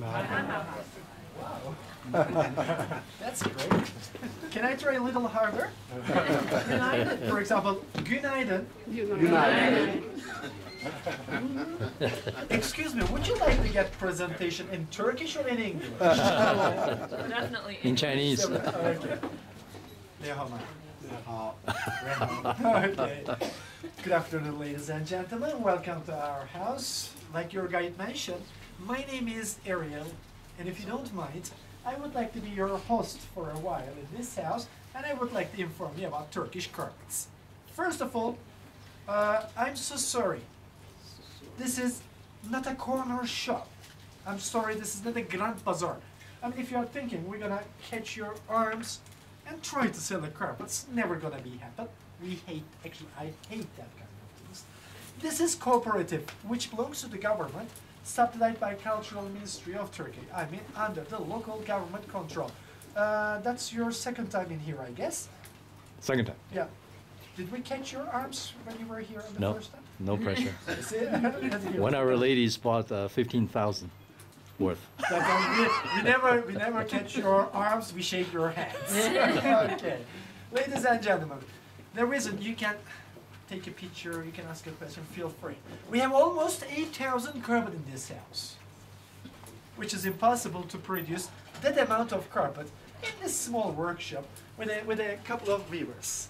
Wow. That's great. Can I try a little harder? Günaydın. For example, günaydın. Günaydın. Excuse me, would you like to get presentation in Turkish or in English? Definitely In Chinese. Okay. Okay. Good afternoon, ladies and gentlemen. Welcome to our house. Like your guide mentioned, my name is Ariel, and if you don't mind, I would like to be your host for a while in this house, and I would like to inform you about Turkish carpets. First of all, I'm so sorry. This is not a corner shop. I'm sorry, this is not a Grand Bazaar. I mean, if you are thinking we're gonna catch your arms and try to sell the carpets, never gonna be happen. We hate, actually, I hate that kind of things. This is cooperative, which belongs to the government, subsidized by Cultural Ministry of Turkey. I mean, under the local government control. That's your second time in here, I guess? Second time. Yeah. Did we catch your arms when you were here the No, first time? no pressure. See? One of our ladies bought 15,000 worth. we never catch your arms, we shake your hands. Okay. Ladies and gentlemen, the reason you can take a picture, you can ask a question, feel free. We have almost 8,000 carpet in this house, which is impossible to produce that amount of carpet in this small workshop with a couple of weavers.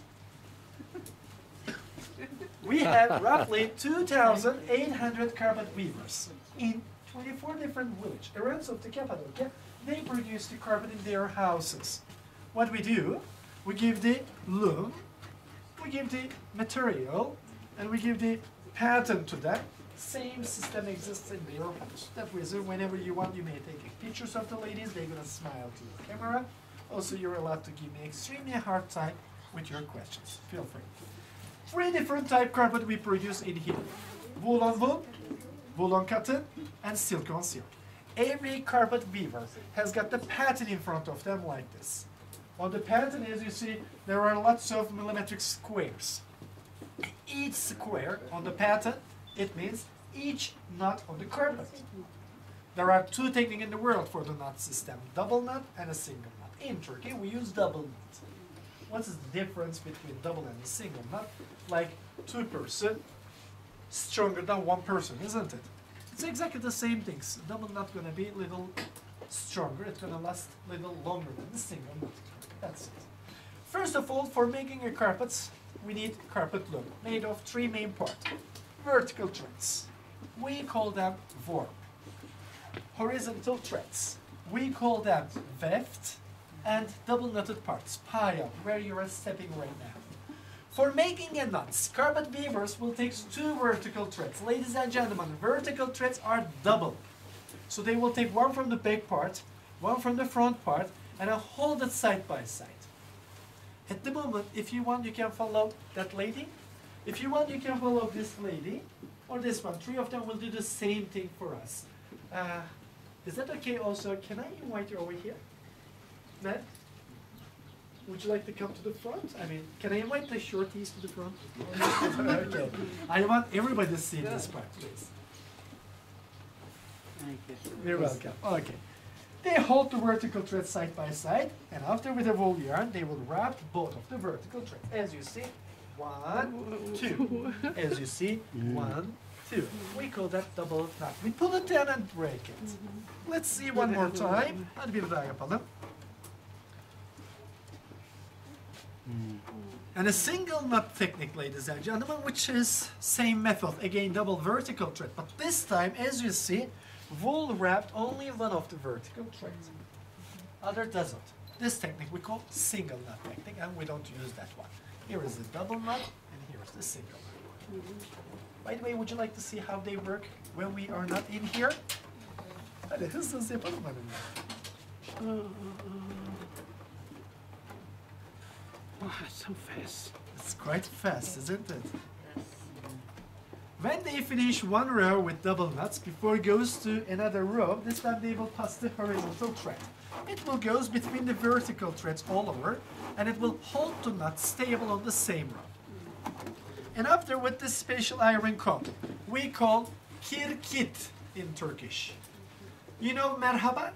We have roughly 2,800 carpet weavers in 24 different villages around the Cappadocia. They produce the carpet in their houses. What we do, we give the loom, we give the material, and we give the pattern to them. Same system exists in their house. That reason, whenever you want, you may take pictures of the ladies. They're gonna smile to the camera. Also, you're allowed to give me extremely hard time with your questions. Feel free. 3 different type carpet we produce in here: wool on wool, wool on cotton, and silk on silk. Every carpet weaver has got the pattern in front of them like this. On the pattern, as you see, there are lots of millimetric squares. Each square on the pattern, it means each knot on the carpet. There are 2 techniques in the world for the knot system: double knot and a single knot. In Turkey, we use double knot. What is the difference between double and a single knot? Like 2 person stronger than 1 person, isn't it? It's exactly the same things. Double knot gonna be a little stronger. It's gonna last a little longer than the single knot. That's it. First of all, for making a carpets, we need carpet loom made of 3 main parts. Vertical threads, we call them warp. Horizontal threads, we call them weft. And double knotted parts, pile, where you are stepping right now. For making a knot, carpet weavers will take 2 vertical threads. Ladies and gentlemen, vertical threads are double. So they will take 1 from the back part, 1 from the front part, and hold it side by side. At the moment, if you want, you can follow that lady. If you want, you can follow this lady, or this one. 3 of them will do the same thing for us. Is that okay also? Can I invite you over here? Matt, would you like to come to the front? I mean, can I invite the shorties to the front? Okay. I want everybody to see this part, please. Thank you. You're welcome. Okay. They hold the vertical threads side by side, and after with a wool yarn, they will wrap both of the vertical threads. As you see, 1, 2. As you see, 1, 2. We call that double knot. We pull it down and break it. Let's see one more time. Hadi bir daha yapalım. And a single knot technique, ladies and gentlemen, which is same method, again double vertical thread, but this time, as you see, wool wrapped only one of the vertical threads, other doesn't. This technique we call single knot technique, and we don't use that one. Here is the double knot, and here is the single knot. By the way, would you like to see how they work when we are not in here? Hadi hızlı yapalım mı? Oh, it's so fast. It's quite fast, isn't it? When they finish 1 row with double knots, before it goes to another row, this time they will pass the horizontal thread. It will go between the vertical threads all over, and it will hold the knot stable on the same row. And after, with this special iron comb, we call kirkit in Turkish. You know merhaba?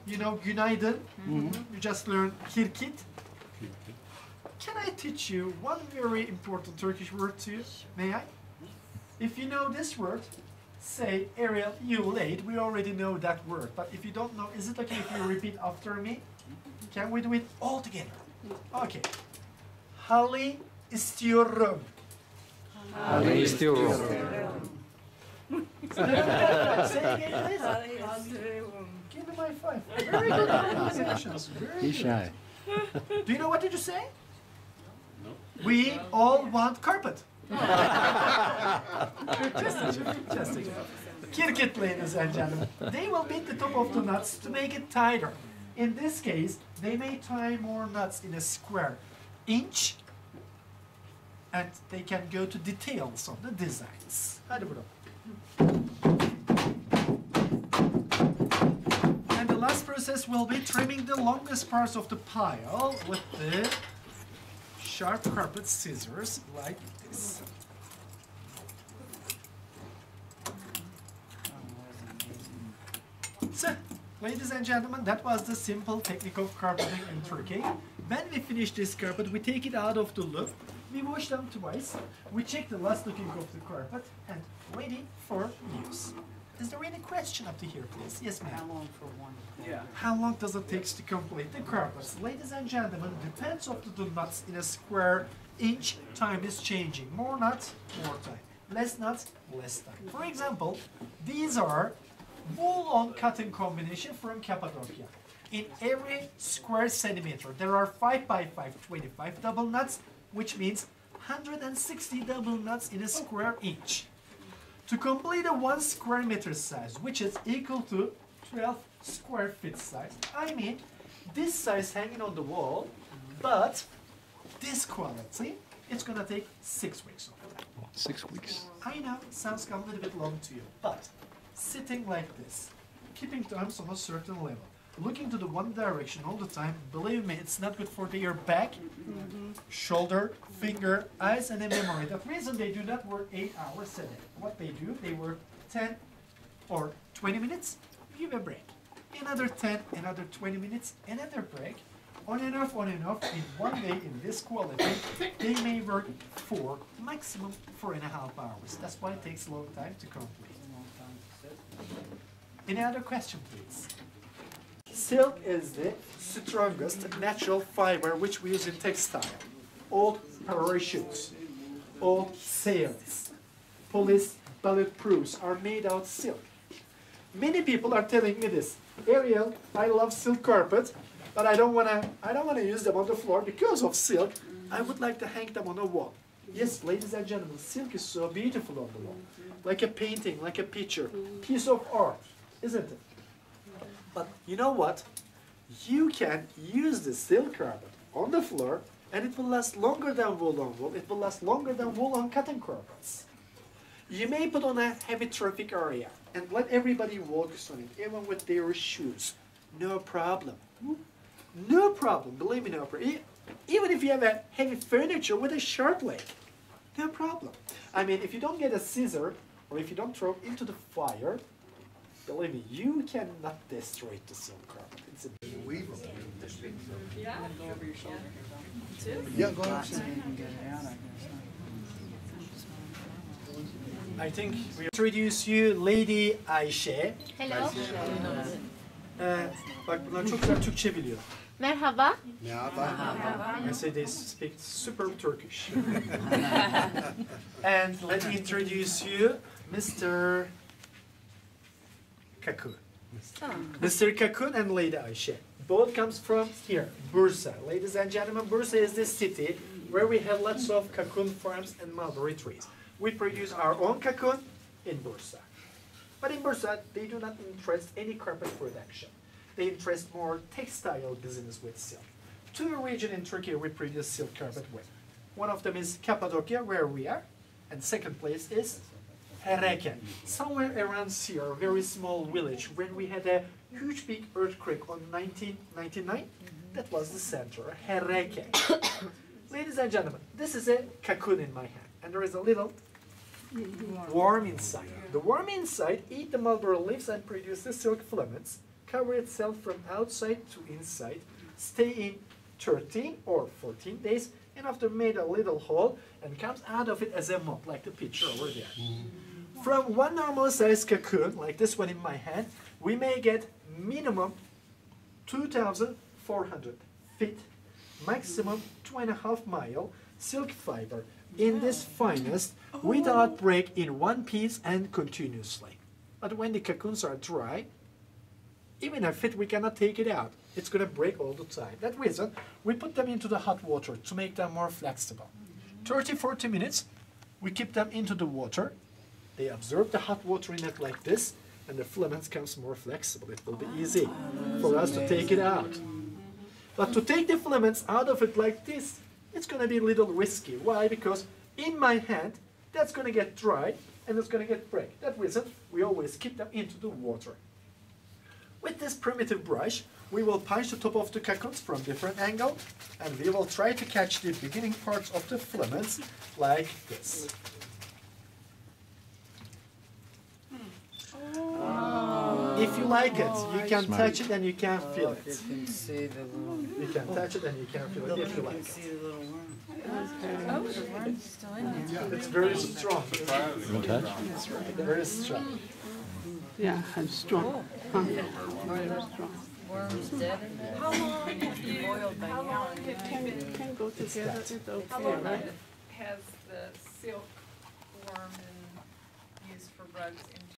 You know günaydın? You just learned kirkit. Can I teach you one very important Turkish word too? May I? If you know this word, say, Ariel, you late. We already know that word. But if you don't know, is it okay if you repeat after me? Can we do it all together? Okay. Hali istiyorum. Hali istiyorum. Say it again, please. Give me my five. Very good pronunciations. Very He's good. shy. Do you know what did you say? No. We all want carpet. Just a joke. Kirkit, ladies and gentlemen. They will beat the top of the nuts to make it tighter. In this case, they may tie more nuts in a square inch, and they can go to details on the designs. Hadi bro. And the last process will be trimming the longest parts of the pile with the sharp carpet scissors like this. So, ladies and gentlemen, that was the simple technique of carpeting in Turkey. When we finish this carpet, we take it out of the loop, we wash them twice, we check the last looking of the carpet, and ready for use. Is there any question up to here, please? Yes, ma'am. How long for one? Yeah. How long does it take to complete the carpets? Ladies and gentlemen, depends on the nuts in a square inch, time is changing. More nuts, more time. Less nuts, less time. For example, these are wool-on cotton combination from Cappadocia. In every square centimeter, there are 5 by 5, 25 double nuts, which means 160 double nuts in a square inch. To complete a 1 square meter size, which is equal to 12 square feet size, I mean this size hanging on the wall, but this quality, it's gonna take 6 weeks of time. 6 weeks. I know, it sounds a little bit long to you, but sitting like this, keeping arms on a certain level, looking to the one direction all the time, believe me, it's not good for their back, shoulder, finger, eyes, and the memory. The reason they do not work 8 hours a day. What they do, they work 10 or 20 minutes, give a break. Another 10, another 20 minutes, another break. On and off, in one day, in this quality, they may work 4, maximum 4.5 hours. That's why it takes a long time to complete. Any other question, please? Silk is the strongest natural fiber which we use in textile. All parachutes, all sails, police bulletproofs are made out of silk. Many people are telling me this, Ariel, I love silk carpet, but I don't wanna use them on the floor because of silk. I would like to hang them on a wall. Yes, ladies and gentlemen, silk is so beautiful on the wall. Like a painting, like a picture, piece of art, isn't it? But you know what? You can use the silk carpet on the floor and it will last longer than wool on wool. It will last longer than wool on cotton carpets. You may put on a heavy traffic area and let everybody walk on it, even with their shoes. No problem. No problem, believe me, no problem. Even if you have a heavy furniture with a sharp leg, no problem. I mean, if you don't get a scissor or if you don't throw it into the fire, believe me, you cannot destroy the silk carpet. It's a Yeah. Go over your shoulder here, don't Yeah, go Lots ahead. so you can get it out, I guess. I think we introduce you Lady Ayşe. Hello. Bak bunlar çok güzel Türkçe biliyor. Merhaba. I say they speak superb Turkish. And let me introduce you Mr. Kakun. Mr. Kakun and Lady Ayşe. Both comes from here, Bursa. Ladies and gentlemen, Bursa is the city where we have lots of cocoon farms and mulberry trees. We produce our own cocoon in Bursa. But in Bursa, they do not interest any carpet production. They interest more textile business with silk. Two regions in Turkey we produce silk carpet with. One of them is Cappadocia, where we are, and second place is Hereke. Somewhere around here, a very small village, when we had a huge big earthquake on 1999, that was the center, Hereke. Ladies and gentlemen, this is a cocoon in my hand, and there is a little Warm inside. The warm inside eat the mulberry leaves and produce the silk filaments, cover itself from outside to inside, stay in 13 or 14 days, and after made a little hole and comes out of it as a mop, like the picture over there. From one normal size cocoon, like this one in my hand, we may get minimum 2,400 feet, maximum 2.5 mile silk fiber in this finest without break in one piece and continuously. But when the cocoons are dry, even a fit we cannot take it out. It's going to break all the time. That reason, we put them into the hot water to make them more flexible. 30-40 minutes, we keep them into the water. They absorb the hot water in it like this, and the filaments comes more flexible. It will be easy for us to take it out. But to take the filaments out of it like this, it's going to be a little risky. Why? Because in my hand, that's going to get dry and it's going to get break. That reason, we always keep them into the water. With this primitive brush, we will punch the top of the cocoons from different angle, and we will try to catch the beginning parts of the filaments like this. If you like it, you can touch it and you can feel it. You can see the little. You can touch it and you can feel it if you like See it. the little worm. The worm's still in there. It's very strong. You want to touch? Very strong. Yeah, I'm strong. Very strong. Worm's dead in there. How long have you, Boiled by how now. long have you, Can go together. It's how okay, long right? has the silk worm been used for rugs in